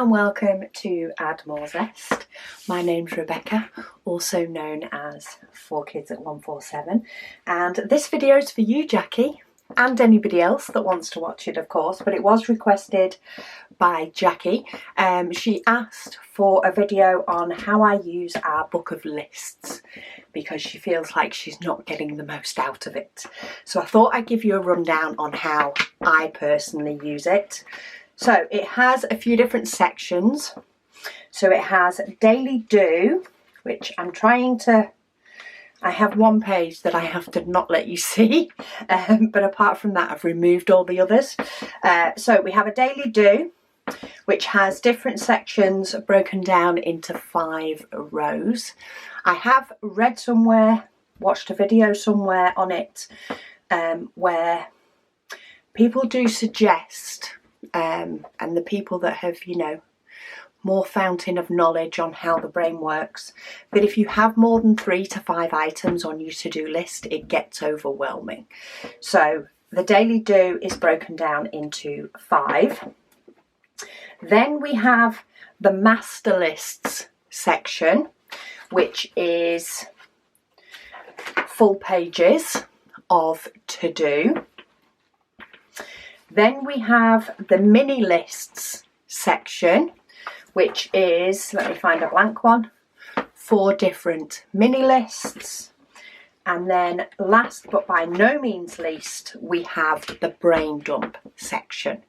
and welcome to Add More Zest. My name's Rebecca, also known as 4Kids at 147, and this video is for you, Jackie, and anybody else that wants to watch it, of course, but it was requested by Jackie. She asked for a video on how I use our book of lists because she feels like she's not getting the most out of it. So I thought I'd give you a rundown on how I personally use it. So it has a few different sections. So it has daily do, which I'm trying to, I have one page that I have to not let you see, but apart from that I've removed all the others. So we have a daily do, which has different sections broken down into 5 rows. I have read somewhere, watched a video somewhere on it, where people do suggest, and the people that have, you know, more fountain of knowledge on how the brain works, that if you have more than 3 to 5 items on your to-do list, it gets overwhelming. So the daily do is broken down into 5. Then we have the master lists section, which is full pages of to-do. Then we have the mini lists section, which is, let me find a blank one, 4 different mini lists. And then last but by no means least, we have the brain dump section.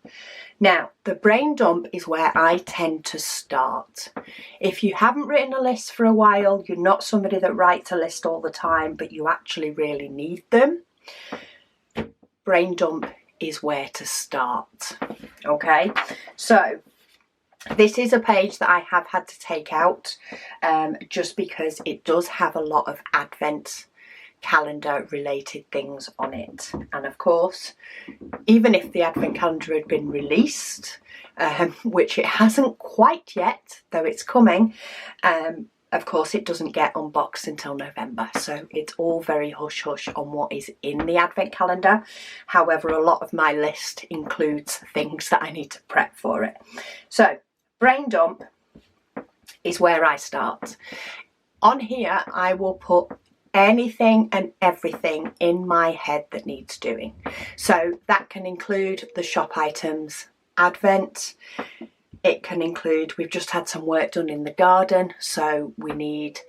Now, the brain dump is where I tend to start. If you haven't written a list for a while, you're not somebody that writes a list all the time, but you actually really need them, brain dump is where to start. Okay, so this is a page that I have had to take out just because it does have a lot of advent calendar related things on it. And of course, even if the advent calendar had been released, which it hasn't quite yet, though it's coming, of course it doesn't get unboxed until November, so it's all very hush hush on what is in the advent calendar. However, a lot of my list includes things that I need to prep for it. So brain dump is where I start. On here I will put anything and everything in my head that needs doing. So that can include the shop items, advent. It can include, we've just had some work done in the garden, so we need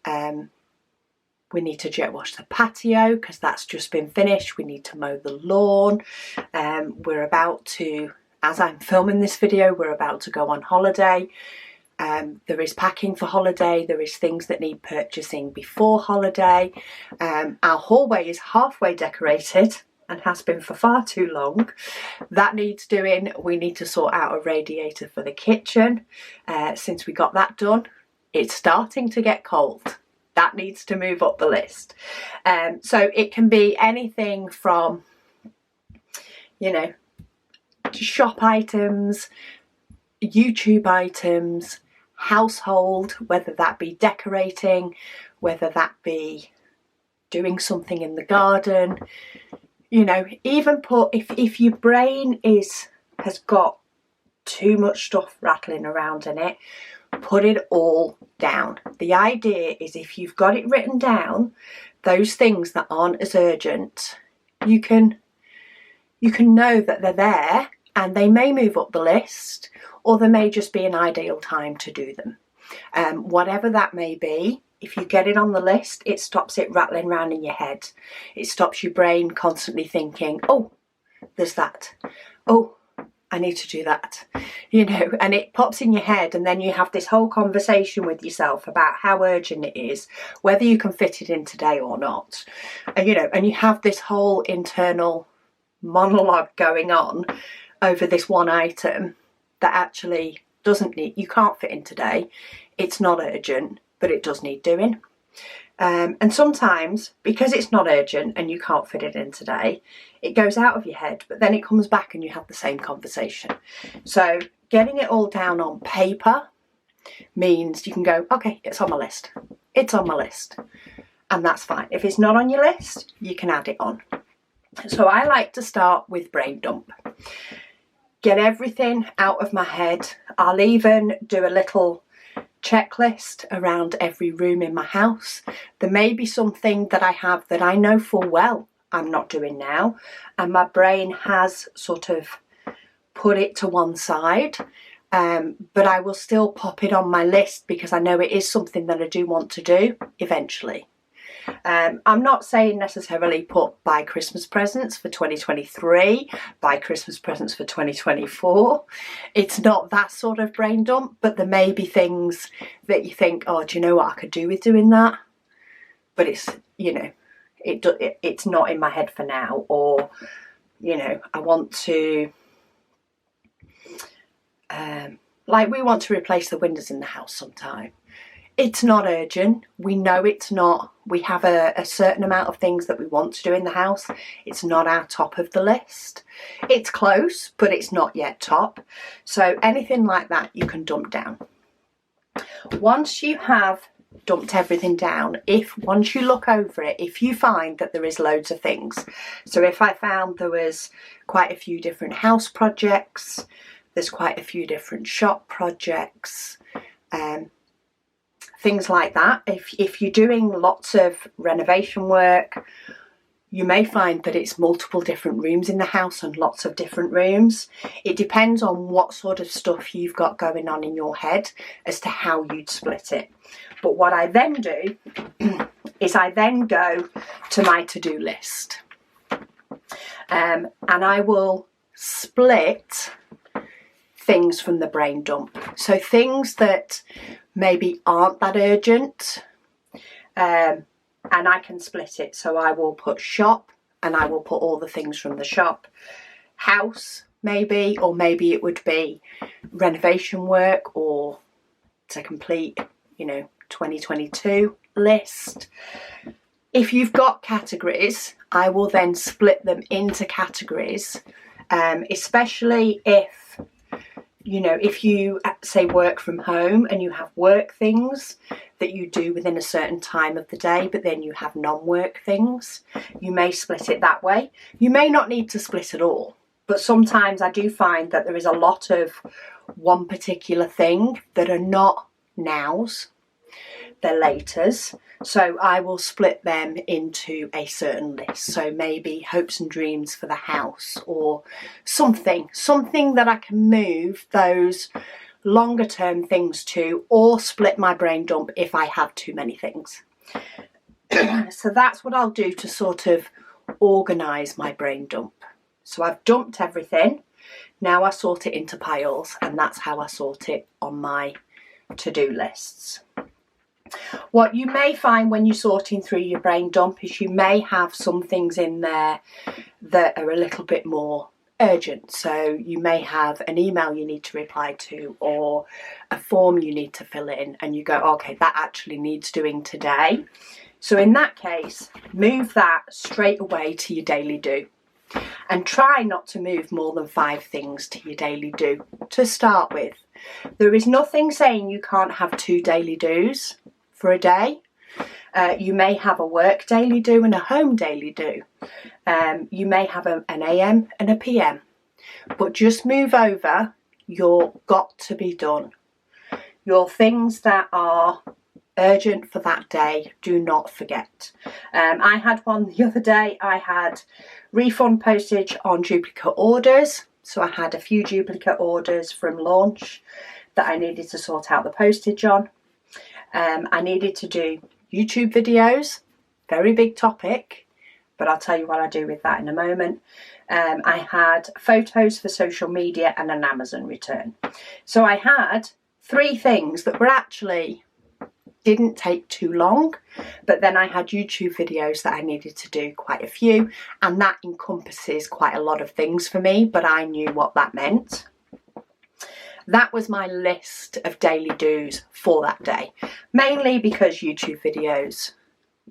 to jet wash the patio because that's just been finished. We need to mow the lawn. We're about to, as I'm filming this video, we're about to go on holiday. There is packing for holiday. There is things that need purchasing before holiday. Our hallway is halfway decorated and has been for far too long. That needs doing. We need to sort out a radiator for the kitchen. Since we got that done, it's starting to get cold. That needs to move up the list. So it can be anything from, you know, shop items, YouTube items, household, whether that be decorating, whether that be doing something in the garden. You know, even put, if your brain has got too much stuff rattling around in it, put it all down. The idea is if you've got it written down, those things that aren't as urgent, you can know that they're there and they may move up the list, or there may just be an ideal time to do them. Whatever that may be, if you get it on the list, it stops it rattling around in your head. It stops your brain constantly thinking, oh, there's that. Oh, I need to do that. You know, and it pops in your head, and then you have this whole conversation with yourself about how urgent it is, whether you can fit it in today or not. And, you know, and you have this whole internal monologue going on over this one item that actually doesn't need, you can't fit in today. It's not urgent, but it does need doing. And sometimes, because it's not urgent and you can't fit it in today, it goes out of your head, but then it comes back and you have the same conversation. So getting it all down on paper means you can go, okay, it's on my list. It's on my list. And that's fine. If it's not on your list, you can add it on. So I like to start with brain dump. get everything out of my head. I'll even do a little checklist around every room in my house. There may be something that I have that I know full well I'm not doing now, and my brain has sort of put it to one side, but I will still pop it on my list because I know it is something that I do want to do eventually. I'm not saying necessarily put buy Christmas presents for 2023, buy Christmas presents for 2024. It's not that sort of brain dump, but there may be things that you think, oh, do you know what I could do with doing that? But it's, you know, it's not in my head for now. Or, you know, I want to, like we want to replace the windows in the house sometime. It's not urgent. We know it's not. We have a certain amount of things that we want to do in the house. It's not our top of the list. It's close, but it's not yet top. So anything like that you can dump down. Once you have dumped everything down, once you look over it, if you find that there is loads of things. So if I found there was quite a few different house projects, there's quite a few different shop projects, things like that. If you're doing lots of renovation work, you may find that it's multiple different rooms in the house and lots of different rooms. It depends on what sort of stuff you've got going on in your head as to how you'd split it. But what I then do is I then go to my to-do list, and I will split things from the brain dump. So things that maybe aren't that urgent, and I can split it. So I will put shop, and I will put all the things from the shop. House maybe, or maybe it would be renovation work or to complete, you know, 2022 list. If you've got categories, I will then split them into categories, especially if, you know, if you say work from home and you have work things that you do within a certain time of the day, but then you have non-work things, you may split it that way. You may not need to split it all, but sometimes I do find that there is a lot of one particular thing that are not nows, they're laters. So I will split them into a certain list. So maybe hopes and dreams for the house, or something that I can move those longer term things to, or split my brain dump if I have too many things. So that's what I'll do to sort of organise my brain dump. So I've dumped everything. Now I sort it into piles, and that's how I sort it on my to-do lists. What you may find when you're sorting through your brain dump is you may have some things in there that are a little bit more urgent. So you may have an email you need to reply to, or a form you need to fill in, and you go, okay, that actually needs doing today. So in that case, move that straight away to your daily do. And try not to move more than 5 things to your daily do to start with. There is nothing saying you can't have 2 daily do's for a day. You may have a work daily do and a home daily do. You may have an AM and a PM. But just move over your got to be done. Your things that are urgent for that day, do not forget. I had one the other day. I had refund postage on duplicate orders. So I had a few duplicate orders from launch that I needed to sort out the postage on. I needed to do YouTube videos, very big topic, but I'll tell you what I do with that in a moment. I had photos for social media and an Amazon return. So I had 3 things that were actually didn't take too long, but then I had YouTube videos that I needed to do, quite a few, and that encompasses quite a lot of things for me, but I knew what that meant. That was my list of daily do's for that day, mainly because YouTube videos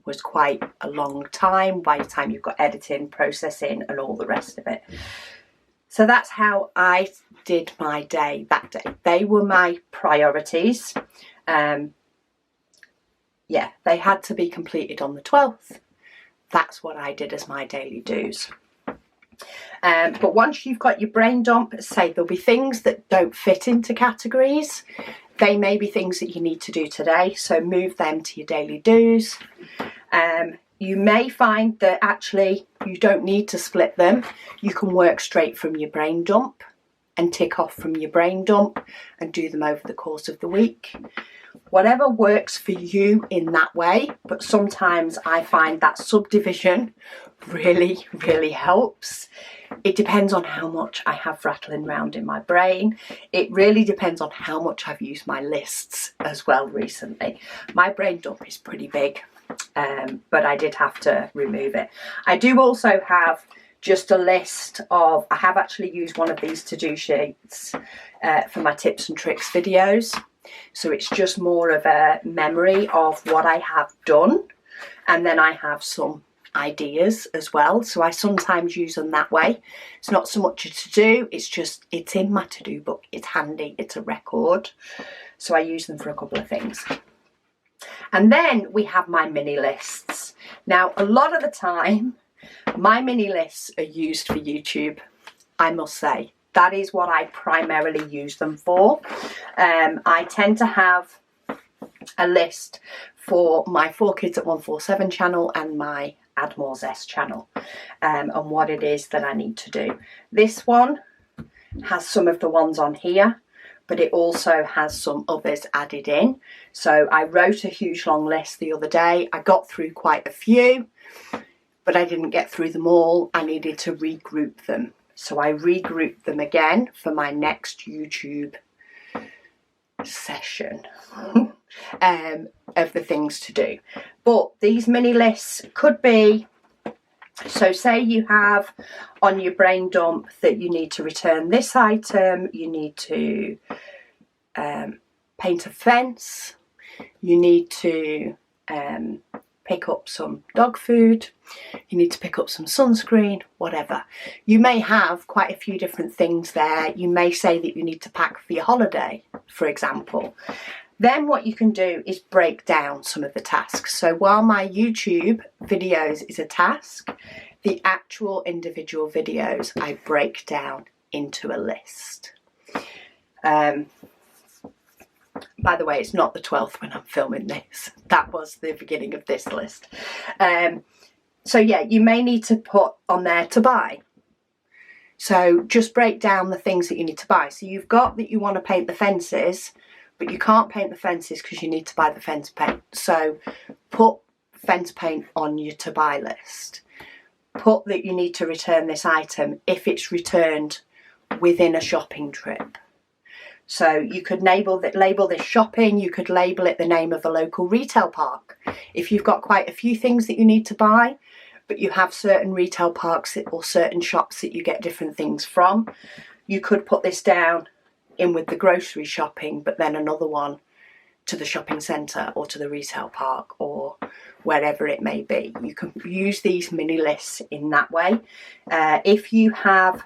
was quite a long time by the time you've got editing, processing and all the rest of it. So that's how I did my day that day. They were my priorities. Yeah, they had to be completed on the 12th. That's what I did as my daily do's. But once you've got your brain dump, say there'll be things that don't fit into categories. They may be things that you need to do today, so move them to your daily do's. You may find that actually you don't need to split them. You can work straight from your brain dump and tick off from your brain dump and do them over the course of the week. Whatever works for you in that way, but sometimes I find that subdivision really, really helps. It depends on how much I have rattling around in my brain. It really depends on how much I've used my lists as well recently. My brain dump is pretty big, but I did have to remove it. I do also have just a list of, I have actually used one of these to-do sheets for my tips and tricks videos. So it's just more of a memory of what I have done, and then I have some ideas as well, so I sometimes use them that way. It's not so much a to-do, it's in my to-do book, it's handy, it's a record, so I use them for a couple of things. And then we have my mini lists. Now a lot of the time my mini lists are used for YouTube, I must say. That is what I primarily use them for. I tend to have a list for my 4 Kids at 147 channel and my Add More Zest channel, and what it is that I need to do. This one has some of the ones on here, but it also has some others added in. So I wrote a huge long list the other day. I got through quite a few, but I didn't get through them all. I needed to regroup them. So I regrouped them again for my next YouTube session of the things to do. But these mini lists could be, so say you have on your brain dump that you need to return this item, you need to paint a fence, you need to pick up some dog food, you need to pick up some sunscreen, whatever. You may have quite a few different things there. You may say that you need to pack for your holiday, for example. Then what you can do is break down some of the tasks. So while my YouTube videos is a task, the actual individual videos I break down into a list. By the way, it's not the 12th when I'm filming this. That was the beginning of this list. So yeah, you may need to put on there to buy. So just break down the things that you need to buy. So you've got that you want to paint the fences, but you can't paint the fences because you need to buy the fence paint. So put fence paint on your to buy list. Put that you need to return this item if it's returned within a shopping trip. So you could label this shopping, you could label it the name of a local retail park. If you've got quite a few things that you need to buy, but you have certain retail parks or certain shops that you get different things from, you could put this down in with the grocery shopping, but then another one to the shopping centre or to the retail park or wherever it may be. You can use these mini lists in that way. If you have,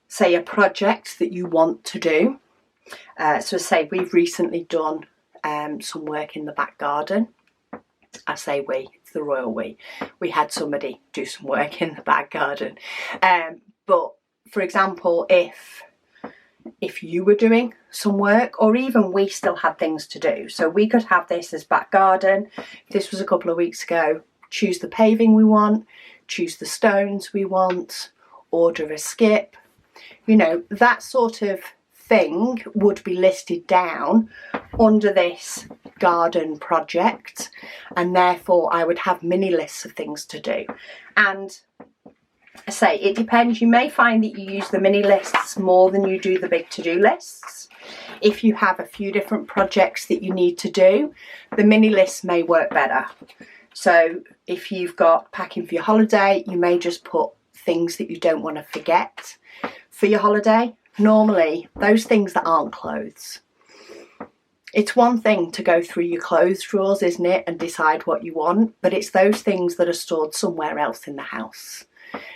say, a project that you want to do, so say we've recently done some work in the back garden. I say we, it's the royal we. We had somebody do some work in the back garden. But for example, if you were doing some work, or even we still had things to do, so we could have this as back garden. This was a couple of weeks ago. Choose the paving we want, choose the stones we want, order a skip. You know, that sort of thing would be listed down under this garden project, and therefore I would have mini lists of things to do. And I say it depends. You may find that you use the mini lists more than you do the big to-do lists. If you have a few different projects that you need to do, the mini lists may work better. So if you've got packing for your holiday, you may just put things that you don't want to forget for your holiday. Normally, those things that aren't clothes. It's one thing to go through your clothes drawers, isn't it, and decide what you want, but it's those things that are stored somewhere else in the house.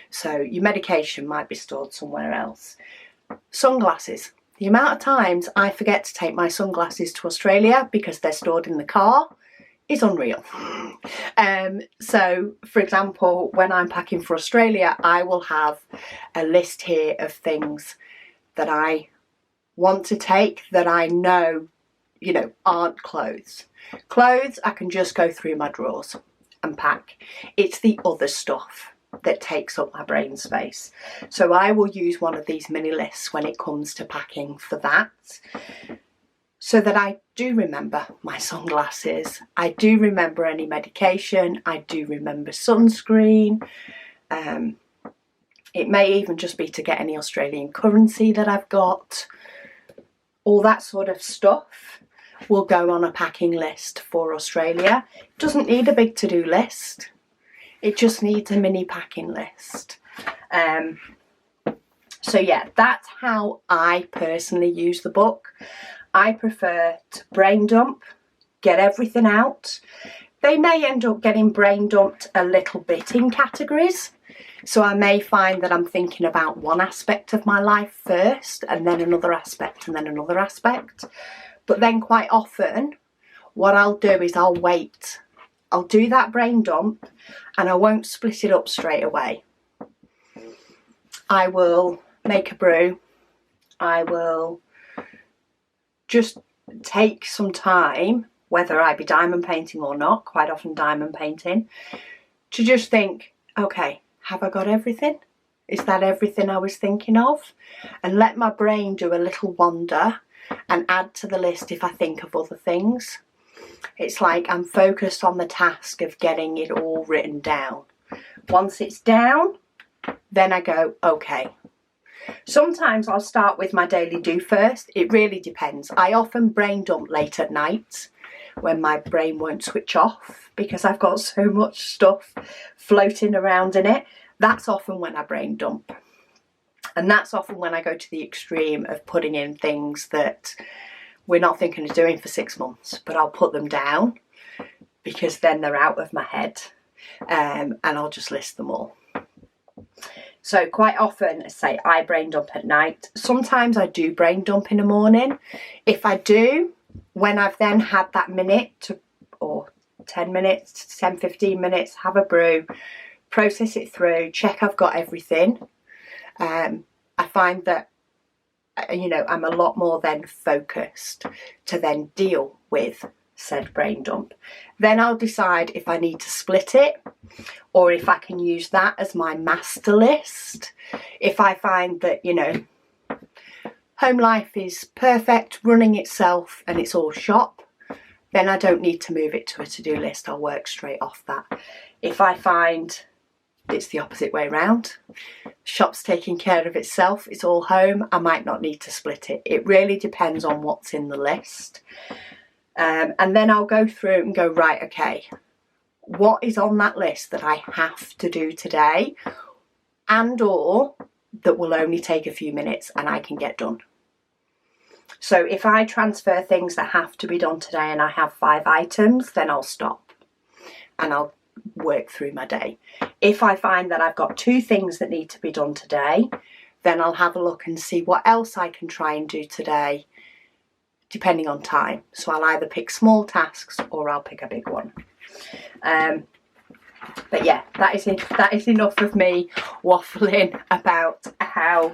So your medication might be stored somewhere else. Sunglasses. The amount of times I forget to take my sunglasses to Australia because they're stored in the car is unreal. So for example, when I'm packing for Australia, I will have a list here of things that I want to take that I know, you know, aren't clothes. Clothes, I can just go through my drawers and pack. It's the other stuff that takes up my brain space. So I will use one of these mini lists when it comes to packing for that, so that I do remember my sunglasses, I do remember any medication, I do remember sunscreen. It may even just be to get any Australian currency that I've got. All that sort of stuff will go on a packing list for Australia. It doesn't need a big to-do list. It just needs a mini packing list. So yeah, that's how I personally use the book. I prefer to brain dump, get everything out. They may end up getting brain dumped a little bit in categories. So I may find that I'm thinking about one aspect of my life first, and then another aspect, and then another aspect. But then quite often, what I'll do is I'll wait. I'll do that brain dump, and I won't split it up straight away. I will make a brew. I will just take some time, whether I be diamond painting or not, quite often diamond painting, to just think, okay, have I got everything? Is that everything I was thinking of? And let my brain do a little wander and add to the list if I think of other things. It's like I'm focused on the task of getting it all written down. Once it's down, then I go, okay. Sometimes I'll start with my daily do first. It really depends. I often brain dump late at night when my brain won't switch off because I've got so much stuff floating around in it. That's often when I brain dump. And that's often when I go to the extreme of putting in things that we're not thinking of doing for 6 months, but I'll put them down because then they're out of my head, and I'll just list them all. So quite often, say, I brain dump at night. Sometimes I do brain dump in the morning. If I do, when I've then had that minute to, or 10 minutes, 10, 15 minutes, have a brew, process it through, check I've got everything. I find that, you know, I'm a lot more then focused to then deal with said brain dump. Then I'll decide if I need to split it or if I can use that as my master list. If I find that, you know, home life is perfect, running itself and it's all shop, then I don't need to move it to a to-do list. I'll work straight off that. If I find it's the opposite way round, shop's taking care of itself, it's all home, I might not need to split it. It really depends on what's in the list. And then I'll go through and go, right, okay, what is on that list that I have to do today and or that will only take a few minutes and I can get done. So if I transfer things that have to be done today and I have 5 items, then I'll stop and I'll work through my day. If I find that I've got 2 things that need to be done today, then I'll have a look and see what else I can try and do today, depending on time. So I'll either pick small tasks or I'll pick a big one. But yeah, that is it. That is enough of me waffling about how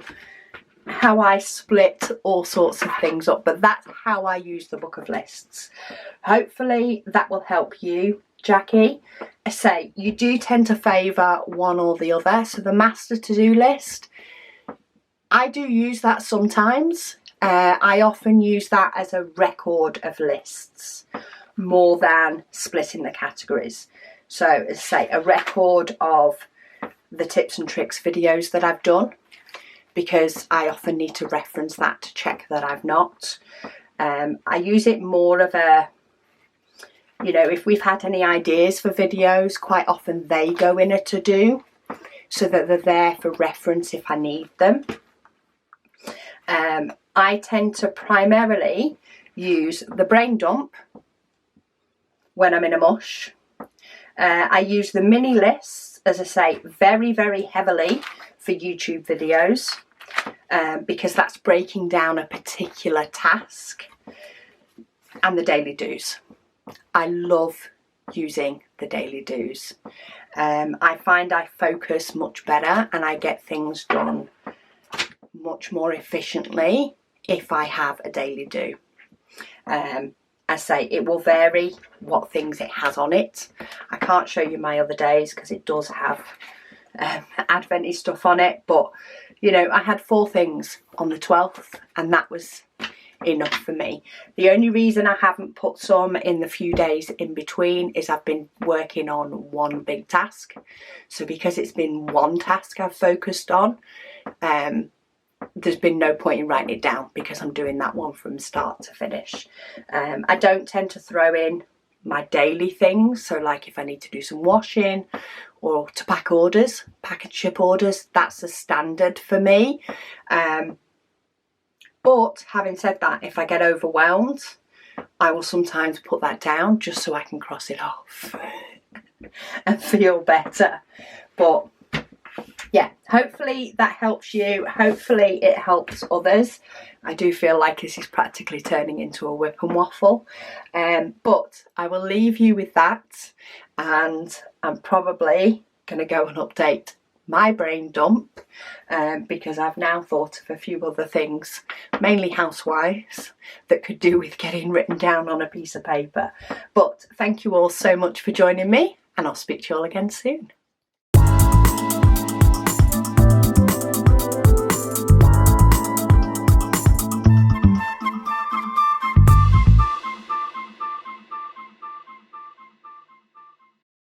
I split all sorts of things up, but that's how I use the book of lists. Hopefully that will help you, Jackie. I say you do tend to favour one or the other. So the master to-do list, I do use that sometimes. I often use that as a record of lists more than splitting the categories. So as I say, a record of the tips and tricks videos that I've done, because I often need to reference that to check that I've not. I use it more of a, you know, if we've had any ideas for videos, quite often they go in a to-do so that they're there for reference if I need them. I tend to primarily use the brain dump when I'm in a mush. I use the mini lists, as I say, very, very heavily for YouTube videos, because that's breaking down a particular task, and the daily do's. I love using the daily do's. I find I focus much better and I get things done much more efficiently if I have a daily do. I say it will vary what things it has on it. I can't show you my other days because it does have adventy stuff on it, but you know, I had 4 things on the 12th and that was enough for me. The only reason I haven't put some in the few days in between is I've been working on one big task. So because it's been one task I've focused on, there's been no point in writing it down because I'm doing that one from start to finish. I don't tend to throw in my daily things, so like if I need to do some washing or to pack orders, pack and ship orders, that's a standard for me. But having said that, if I get overwhelmed, I will sometimes put that down just so I can cross it off and feel better. But yeah, hopefully that helps you. Hopefully it helps others. I do feel like this is practically turning into a whip and waffle. But I will leave you with that. And I'm probably going to go and update my brain dump because I've now thought of a few other things, mainly housewives, that could do with getting written down on a piece of paper. But thank you all so much for joining me, and I'll speak to you all again soon.